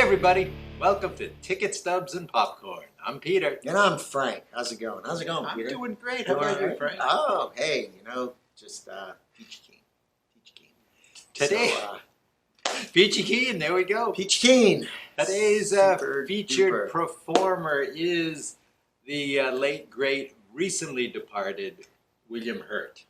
everybody, welcome to Ticket Stubs and Popcorn. I'm Peter. And I'm Frank. How's it going? How's it going, Peter? I'm doing great. How about you, Frank? Oh, hey, just Peachy Keen. Today, Peachy Keen, there we go. Peachy Keen. Today's Super featured duper. performer is the late, great, recently departed William Hurt.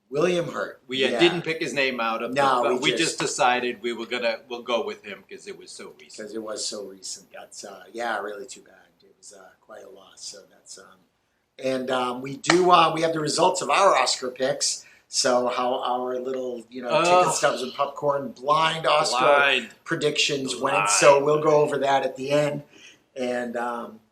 William Hurt. We didn't pick his name out of No, we just decided we'll go with him because it was so recent. Because it was so recent. That's really too bad. It was quite a loss. So that's and we have the results of our Oscar picks. So how our little Ticket Stubs and Popcorn blind Oscar predictions went. So we'll go over that at the end, and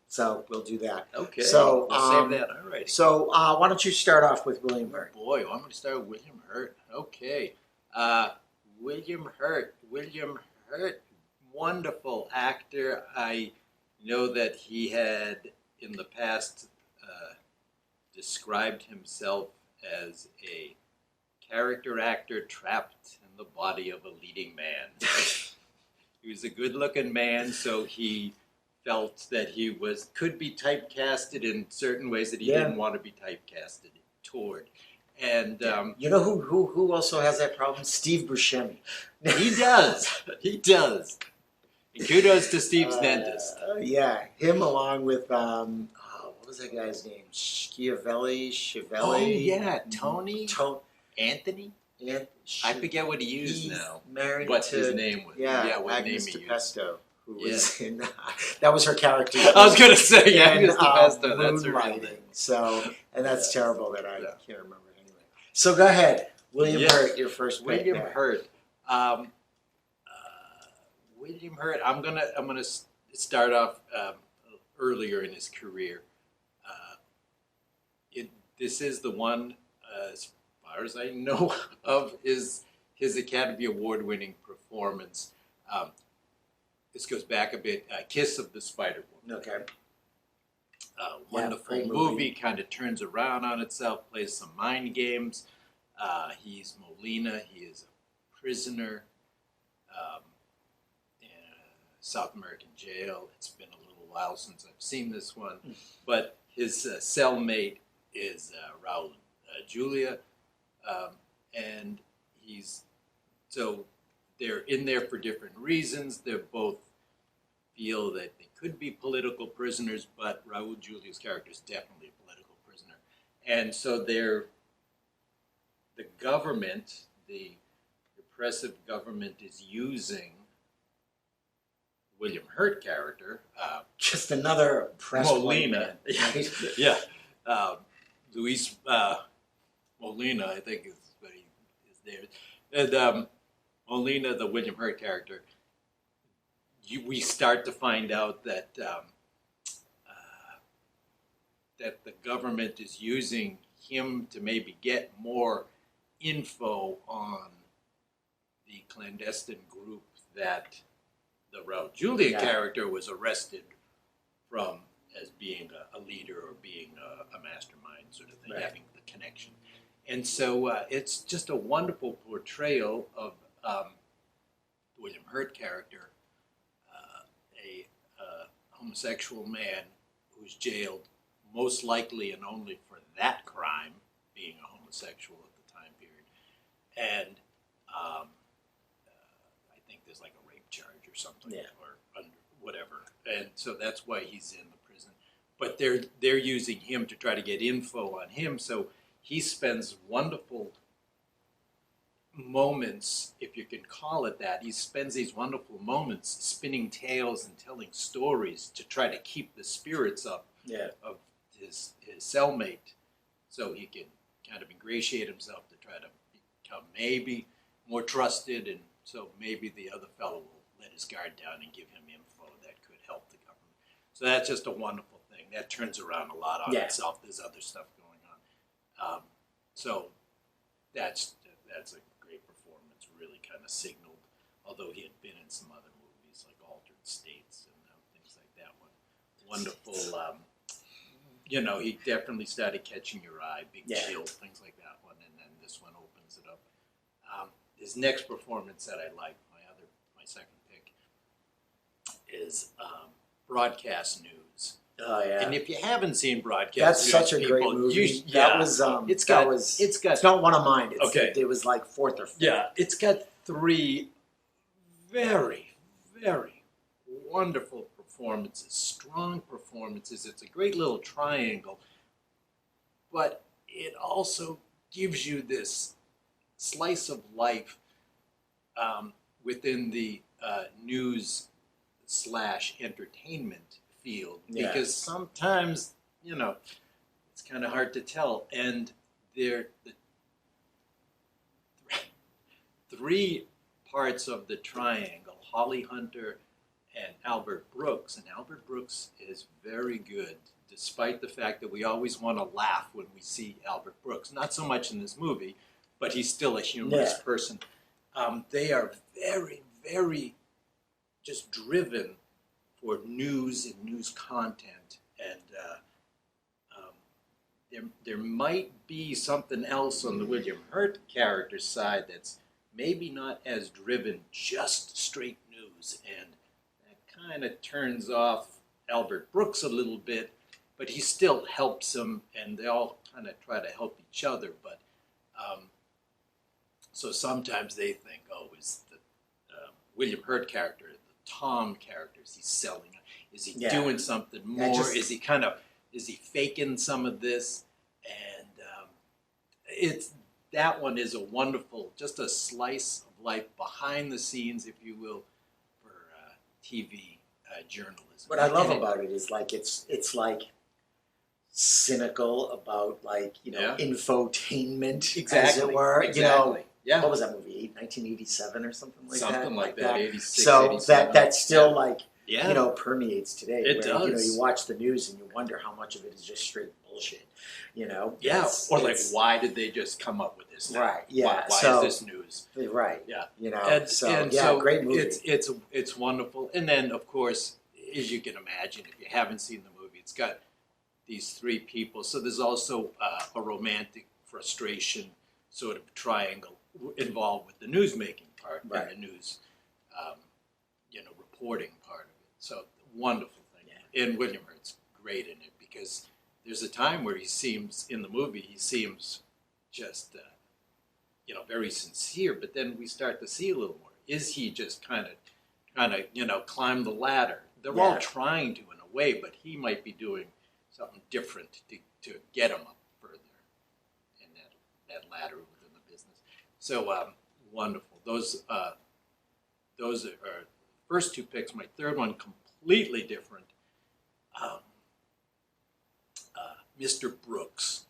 so we'll do that. Okay. So we'll save that. All right. So why don't you start off with William Hurt? Boy, I'm going to start with William Hurt. Okay. William Hurt, wonderful actor. I know that he had in the past described himself as a character actor trapped in the body of a leading man. He was a good-looking man, so he felt that he could be typecasted in certain ways that he didn't want to be typecasted toward. And you know who also has that problem? Steve Buscemi. He does. And kudos to Steve's dentist. Yeah, him along with what was that guy's name? Chiavelli. Oh yeah, Tony. Anthony. I forget what he used now. Married what to his name was. What Agnes name he DePesto, who was in. That was her character. I was going to say Agnes DePesto. That's her Moonlighting. name. So, and that's terrible that I can't remember it anyway. So go ahead, William Hurt, your first pick. William Hurt. William Hurt. I'm gonna start off earlier in his career. This is the one, as far as I know of, is his Academy Award-winning performance. This goes back a bit. Kiss of the Spiderboy. Okay. Wonderful movie. Kind of turns around on itself. Plays some mind games. He's Molina. He is a prisoner in a South American jail. It's been a little while since I've seen this one, but his cellmate is Raul Julia, and they're in there for different reasons. They both feel that they could be political prisoners, but Raul Julia's character is definitely a political prisoner, and so the government, the repressive government, is using William Hurt character, just another oppressed Molina. Right? Yeah. Luis Molina, I think is what his name is. And Molina, the William Hurt character, we start to find out that that the government is using him to maybe get more info on the clandestine group that the Raul Julia character was arrested from, as being a leader or being a mastermind sort of thing, having the connection. And so it's just a wonderful portrayal of the William Hurt character, a homosexual man who's jailed, most likely and only for that crime, being a homosexual at the time period. And I think there's like a rape charge or something, or whatever. And so that's why he's in the prison. But they're using him to try to get info on him. So he spends wonderful moments, if you can call it that. He spends these wonderful moments spinning tales and telling stories to try to keep the spirits up of his cellmate, so he can kind of ingratiate himself to try to become maybe more trusted, and so maybe the other fellow will let his guard down and give him info that could help the government. So that's just a wonderful thing. That turns around a lot on itself. There's other stuff going on. So that's a great performance. Really kind of signaled, although he had been in some other movies like Altered States and things like that one. Wonderful. He definitely started catching your eye. Big Chill, things like that one, and then this one opens it up. His next performance that I like, my second pick, Broadcast News. Oh yeah. And if you haven't seen Broadcast That's News, such a people, great movie. yeah, That was it's got it's not one of mine. It's, okay. It was like fourth or fifth. Yeah, it's got 3 very, very wonderful performances, strong performances. It's a great little triangle, but it also gives you this slice of life within the news / entertainment field, because sometimes, it's kind of hard to tell. And the 3 parts of the triangle, Holly Hunter and Albert Brooks, and Albert Brooks is very good, despite the fact that we always want to laugh when we see Albert Brooks. Not so much in this movie, but he's still a humorous person. They are very, very just driven for news and news content, and there might be something else on the William Hurt character's side that's maybe not as driven, just straight news, and that kind of turns off Albert Brooks a little bit, but he still helps him, and they all kind of try to help each other. But so sometimes they think, oh, is the William Hurt character, the Tom character, is he selling? Is he doing something more? Is he faking some of this? And that one is a wonderful, just a slice of life behind the scenes, if you will, for TV journalism. What I love about it is like it's like cynical about infotainment, as it were. Exactly. What was that movie? 1987 or something like that. Something like that. 86. So 87. that still permeates today. It does. You watch the news and you wonder how much of it is just straight bullshit. Why did they just come up with this now? Right. Yeah. Why is this news? Right. Yeah. So great movie. It's wonderful. And then, of course, as you can imagine, if you haven't seen the movie, it's got these 3 people. So there's also a romantic frustration sort of triangle involved with the newsmaking part and the news, reporting part of it. So wonderful thing. Yeah. And William Hurt's great in it, because there's a time where he seems just, very sincere, but then we start to see a little more. Is he just kind of climb the ladder? They're all trying to, in a way, but he might be doing something different to get him up further in that ladder within the business. So wonderful. Those are first 2 picks. My third one, completely different. Mr. Brooks.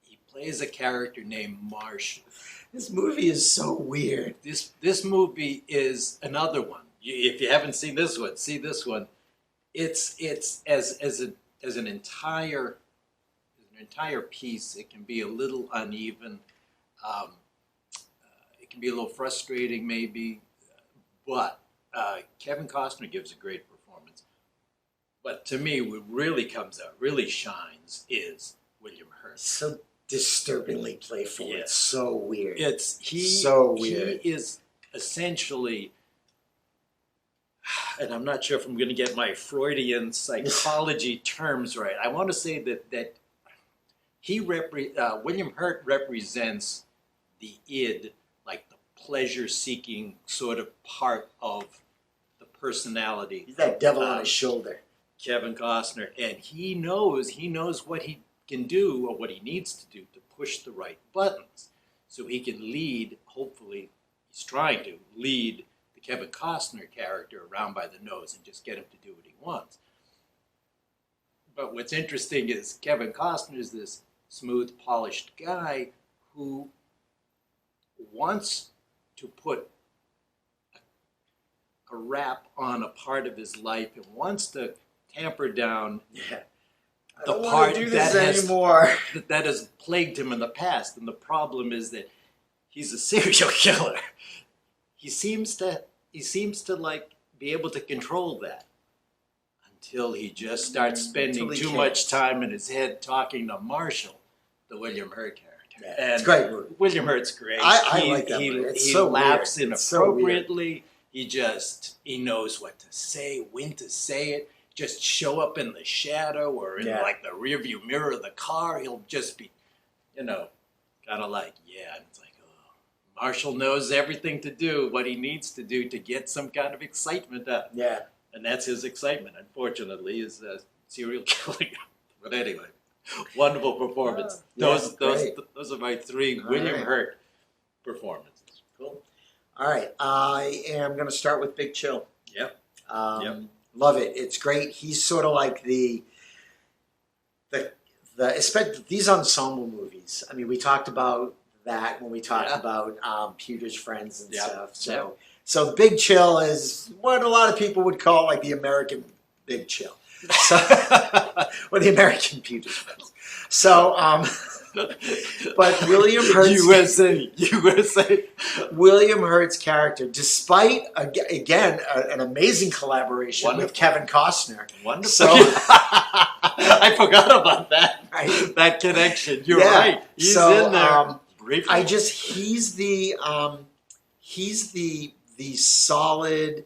He plays a character named Marsh. This movie is so weird. This movie is another one. If you haven't seen this one, see this one. It's as an entire piece. It can be a little uneven. It can be a little frustrating, maybe, but Kevin Costner gives a great performance. But to me, what really comes out, really shines, is William Hurt. So disturbingly playful. Yeah. It's so weird. So weird. He is essentially, and I'm not sure if I'm going to get my Freudian psychology terms right. I want to say that William Hurt represents the id, like the pleasure-seeking sort of part of the personality. He's that devil on his shoulder. Kevin Costner, and he knows what he can do, or what he needs to do, to push the right buttons, so he can lead. Hopefully, he's trying to lead the Kevin Costner character around by the nose and just get him to do what he wants. But what's interesting is Kevin Costner is this smooth, polished guy who wants to put a wrap on a part of his life and wants to tamper down the part that has plagued him in the past. And the problem is that he's a serial killer. He seems to be able to control that, until he just starts spending too much time in his head talking to Marshall, the William Hurt character. Yeah, and it's great movie. William Hurt's great. I like that movie. It's he so laughs weird. inappropriately. he knows what to say, when to say it. Just show up in the shadow or in like the rearview mirror of the car. He'll just be, kind of like, and it's like, oh, Marshall knows everything to do, what he needs to do to get some kind of excitement out. Yeah. And that's his excitement, unfortunately, is serial killing. But anyway, wonderful performance. Those are my 3 William Hurt performances. Cool. All right, I am going to start with Big Chill. Yep. Love it. It's great. He's sort of like the especially these ensemble movies. I mean, we talked about that when we talked about Peter's Friends and stuff. So Big Chill is what a lot of people would call like the American Big Chill. So, or the American Peter's Friends. So, but William Hurt's USA. William Hurt's character, despite again an amazing collaboration with Kevin Costner. Wonderful. So, I forgot about that. Right. That connection. You're right. He's in there. Briefly. He's the solid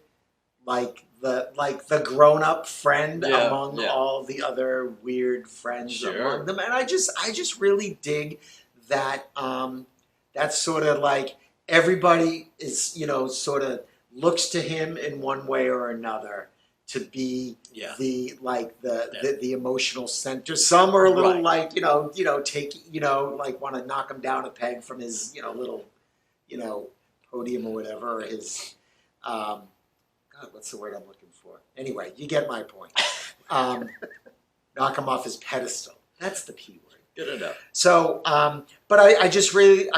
the grown up friend among all the other weird friends among them, and I just really dig that that sort of like everybody is sort of looks to him in one way or another to be the emotional center. Some are a little like take like want to knock him down a peg from his little podium or whatever, or his God, what's the word I'm looking for? Anyway, you get my point. Knock him off his pedestal. That's the P word. Good enough. So, but I just really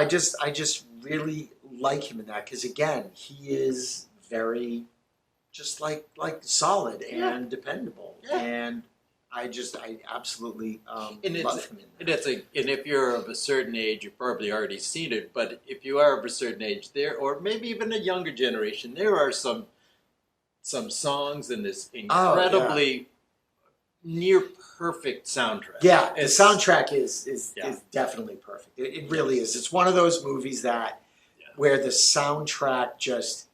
like him in that because again, he is very just like solid and dependable, and I absolutely love him in that. And if you're of a certain age, you've probably already seen it. But if you are of a certain age, or maybe even a younger generation, there are some songs in this incredibly near perfect soundtrack. Yeah, the soundtrack is definitely perfect. It really is. It's one of those movies that where the soundtrack just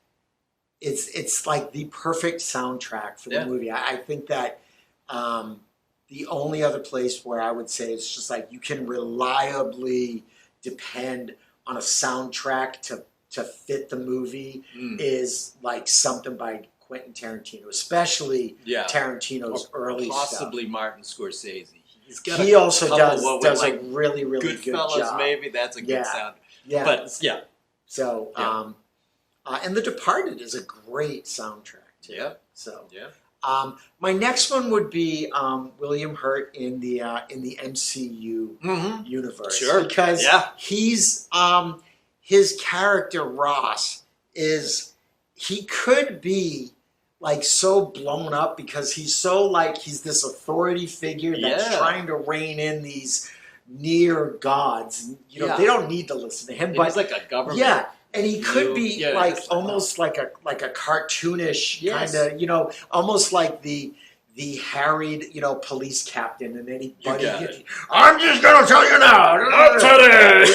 it's like the perfect soundtrack for the movie. I think that the only other place where I would say it's just like you can reliably depend on a soundtrack to fit the movie is like something by Quentin Tarantino, especially Tarantino's early possibly stuff. Martin Scorsese. He also does a really good Goodfellas, job. Maybe that's a good sound. Yeah, but So, and The Departed is a great soundtrack too. Yeah. So yeah. My next one would be William Hurt in the MCU universe. Sure. Because he's his character Ross he could be like so blown up because he's so like he's this authority figure that's trying to rein in these near gods. They don't need to listen to him, but he's like a government. Yeah. And he could be like almost like a cartoonish kind of, almost like the harried, police captain, and anybody. I'm just gonna tell you now, not today.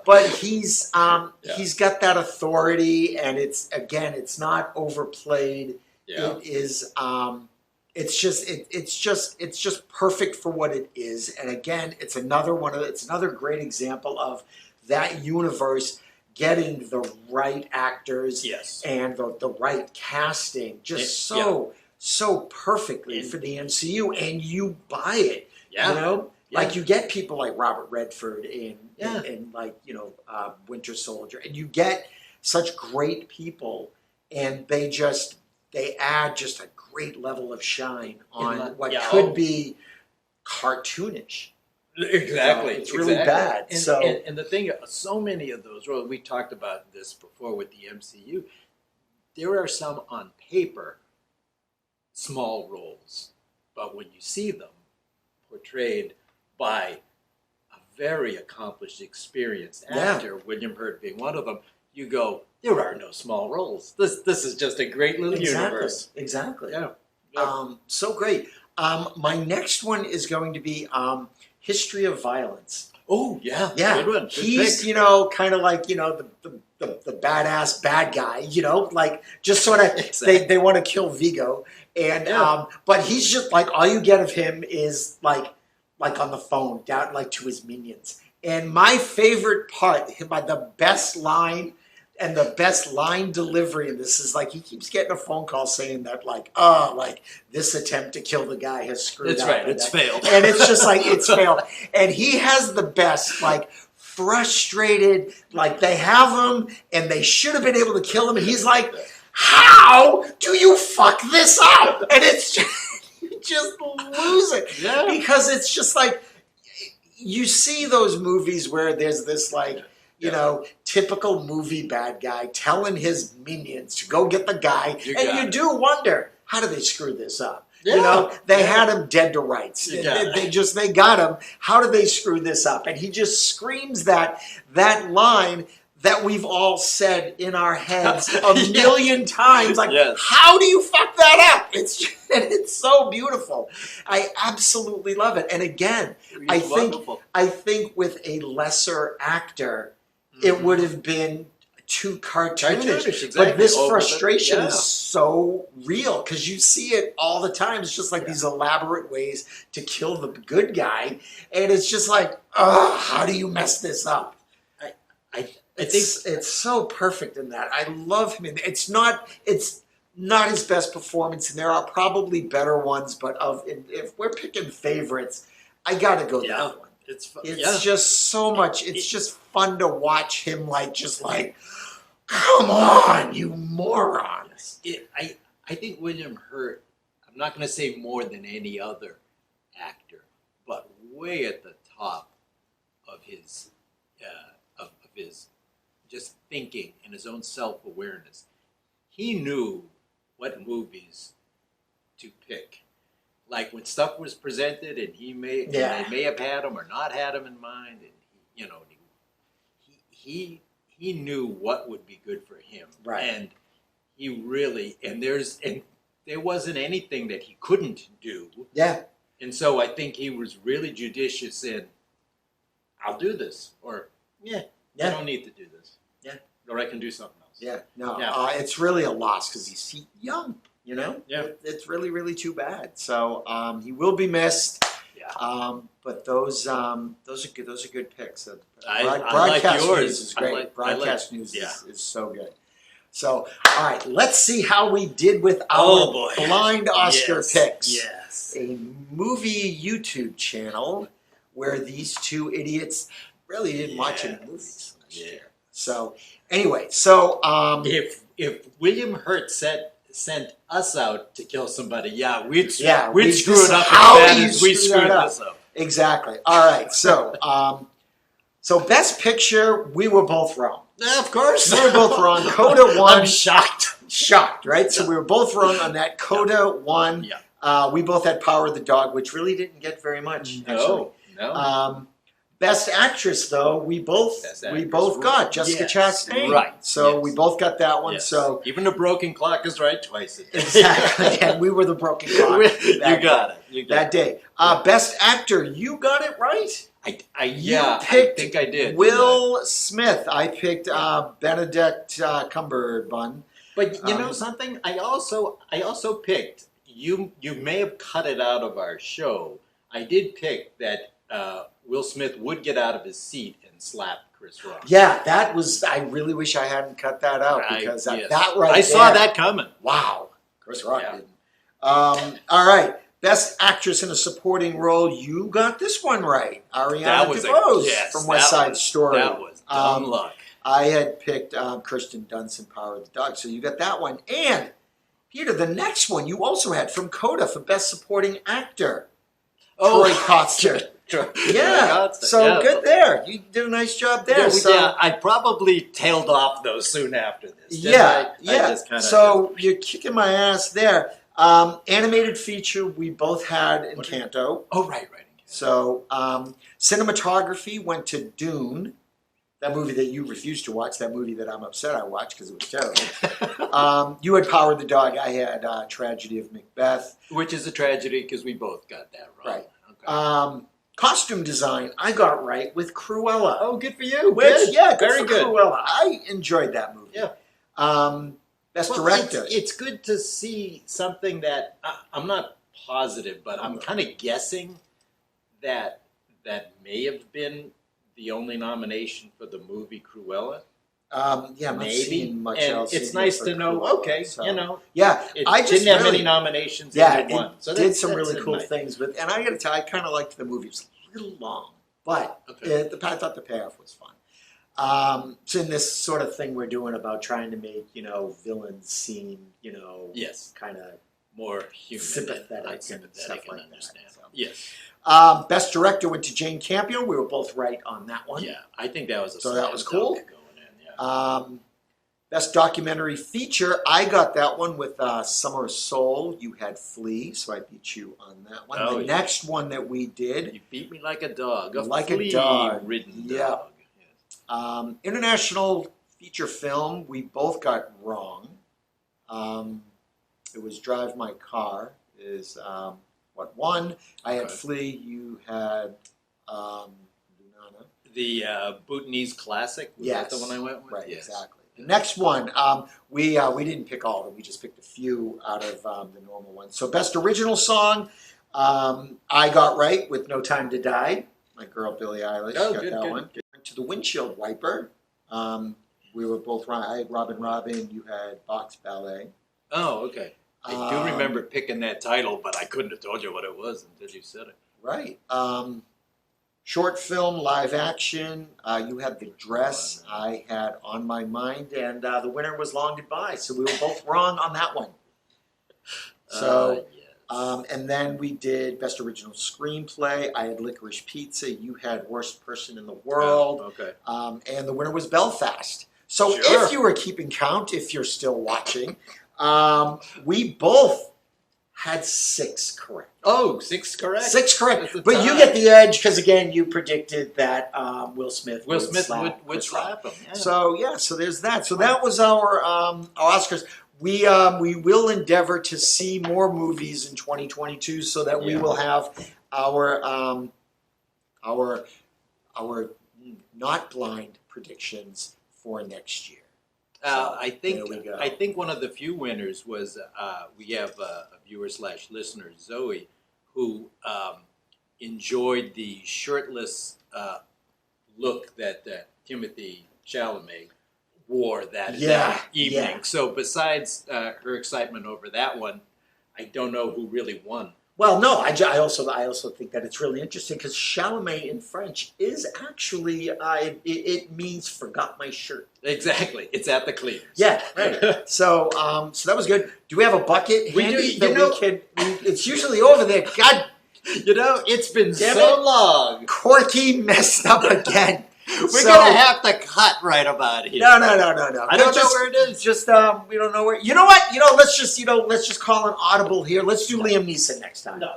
But he's got that authority, and it's not overplayed. Yeah. It is. It's just perfect for what it is, and again, it's another great example of that universe getting the right actors and the right casting so perfectly for the MCU, and you buy it. Like you get people like Robert Redford in like Winter Soldier, and you get such great people, and they add just a great level of shine on what could be cartoonish. Exactly. It's really bad. And the thing, so many of those roles, we talked about this before with the MCU, there are some on paper small roles, but when you see them portrayed by a very accomplished, experienced actor, William Hurt being one of them, you go, there are no small roles. This is just a great little universe. Exactly. Yeah. So great. My next one is going to be History of Violence. Oh, yeah. Yeah. Good one. Good He's, pick. kind of like, the the badass bad guy, you know, like just sort of Exactly. they want to kill Vigo, and but he's just like all you get of him is like on the phone down like to his minions. And my favorite part, the best line and the best line delivery in this is like he keeps getting a phone call saying that like this attempt to kill the guy has screwed up. That's right, it's failed. And it's just like it's failed. And he has the best like frustrated, like they have him and they should have been able to kill him, and he's like, how do you fuck this up? And it's just, you just lose it. Yeah. Because it's just like you see those movies where there's this like you know, typical movie bad guy telling his minions to go get the guy. You do wonder, how do they screw this up? Yeah. You know, they had him dead to rights. They got him. How did they screw this up? And he just screams that line that we've all said in our heads a million times. Like, how do you fuck that up? It's so beautiful. I absolutely love it. And again, I think with a lesser actor, it would have been too cartoonish. Exactly. But this frustration is so real because you see it all the time. It's just like these elaborate ways to kill the good guy. And it's just like, how do you mess this up? I think it's so perfect in that. I love him. It's not his best performance, and there are probably better ones, but if we're picking favorites, I got to go that one. It's just so much. It's just fun to watch him just come on, you morons. I think William Hurt, I'm not going to say more than any other actor, but way at the top of his just thinking and his own self-awareness. He knew what movies to pick. Like when stuff was presented, and they may have had him or not had him in mind, and he knew what would be good for him, right? And he really there wasn't anything that he couldn't do, And so I think he was really judicious in, I'll do this, or I don't need to do this, or I can do something else. It's really a loss because he's young. You know, it's really, really too bad. So he will be missed. But those are good. Those are good picks. Broadcast news is great. Broadcast news is so good. So all right, let's see how we did with our blind Oscar picks. Yes, a movie YouTube channel where these two idiots really didn't watch any movies last year. So anyway, if William Hurt sent us out to kill somebody, we'd screw it up as bad as we screwed this up. Exactly. All right. So, Best Picture, we were both wrong. Of course. We were both wrong. Coda won. I'm shocked. Right? So we were both wrong on that. Coda won. Yeah. We both had Power of the Dog, which really didn't get very much, actually. No. Best Actress, though, we both got Jessica Chastain. Right. So we both got that one. Yes. So even the broken clock is right twice a day. Exactly. And we were the broken clock. You got it. That day. Best Actor, you got it right. I think I did. Will Smith. I picked Benedict Cumberbatch. But you know something? I also picked. You may have cut it out of our show. I did pick that. Will Smith would get out of his seat and slap Chris Rock. Yeah, that was. I really wish I hadn't cut that out because I saw that coming. Wow, Chris Rock didn't. All right, Best Actress in a Supporting Role. You got this one right. Ariana DeBose from West Side Story. That was dumb luck. I had picked Kirsten Dunst in Power of the Dog, so you got that one. And Peter, the next one you also had from Coda for Best Supporting Actor. Troy Kotsur. Good there. You did a nice job there. I probably tailed off those soon after this. You're kicking my ass there. Animated feature we both had Encanto. Oh, right. So cinematography went to Dune, that movie that you refused to watch, that movie that I'm upset I watched because it was terrible. You had Power of the Dog. I had Tragedy of Macbeth. Which is a tragedy because we both got that wrong. Right. Okay. Costume design, I got right with Cruella. Oh, good for you. Which, Good. yeah, Very for good. Cruella. I enjoyed that movie. Yeah. Best Well, director. It's good to see something that I'm not positive, but I'm kind of guessing that may have been the only nomination for the movie Cruella. I'm not Maybe. seeing much And else. it's in here nice for to know. Cruella, Okay, so. Yeah, it I just didn't have really, many nominations. Yeah, and it won. So did some really that's cool nice. things with, and I got to tell you, I kind of liked the movie. It was a little long, but I thought the payoff was fun. So in this sort of thing we're doing about trying to make villains seem Yes, kind of more human, sympathetic and sympathetic stuff and like understand. that. So. Yes. Best director went to Jane Campion. We were both right on that one. Yeah, I think that was a So that was slam cool. dunk going in, yeah. Best documentary feature, I got that one with Summer of Soul. You had Flea, so I beat you on that one. Oh, the next one that we did, You beat me like a dog. Like a dog. Ridden Yeah. dog. Yes. international feature film, we both got wrong. It was Drive My Car is what won. I had Okay. Flea, you had Lunana. The Bhutanese classic. Was Yes. that the one I went with? Right, Yes. exactly. The next one, we didn't pick all of them. We just picked a few out of the normal ones. So best original song, I got right with No Time to Die. My girl Billie Eilish Oh, got good, that good. one. Went to the Windshield Wiper. We were both right. I had Robin Robin. You had Box Ballet. Oh, okay. I do remember picking that title, but I couldn't have told you what it was until you said it. Right. Short film, live action. You had The Dress. I had On My Mind, and the winner was Long Goodbye. So we were both wrong on that one. So, yes. and then we did Best Original Screenplay. I had Licorice Pizza. You had Worst Person in the World. Okay. And the winner was Belfast. So Sure. if you were keeping count, if you're still watching, we both had 6 correct. Oh, 6 correct. 6 correct. That's a But you tie. get the edge because, again, you predicted that Will Smith Will would Smith slap would Chris Rock. slap him. Yeah. So there's that. So that was our Oscars. We will endeavor to see more movies in 2022 so that we will have our not blind predictions for next year. I there we think go. I think one of the few winners was we have a viewer/listener, Zoe, who enjoyed the shirtless look that Timothy Chalamet wore that evening. yeah. So besides her excitement over that one, I don't know who really won. Well, no, I also think that it's really interesting because Chalamet in French is actually it means forgot my shirt. Exactly, it's at the cleaners. Yeah, right. So that was good. Do we have a bucket We handy do, that we can? It's usually over there. God, It's been Damn so it. long. Corky messed up again. We're gonna have to cut right about here. No. I don't know where it is. Just we don't know where. You know what? Let's just call an audible here. Let's do Liam Neeson next time. No.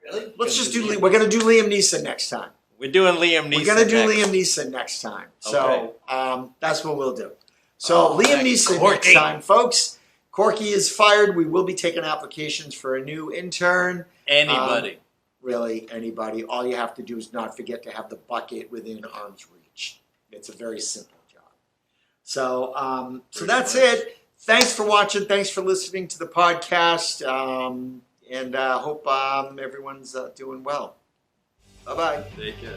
Really? Let's just do. We're gonna do Liam Neeson next time. We're doing Liam Neeson. We're gonna do next. Liam Neeson next time. Okay. So that's what we'll do. So Liam that Neeson Corky. next time, folks. Corky is fired. We will be taking applications for a new intern. Anybody. Really, anybody. All you have to do is not forget to have the bucket within arm's reach. It's a very simple job. So, so that's it. Thanks for watching. Thanks for listening to the podcast. And hope everyone's doing well. Bye-bye. Take care.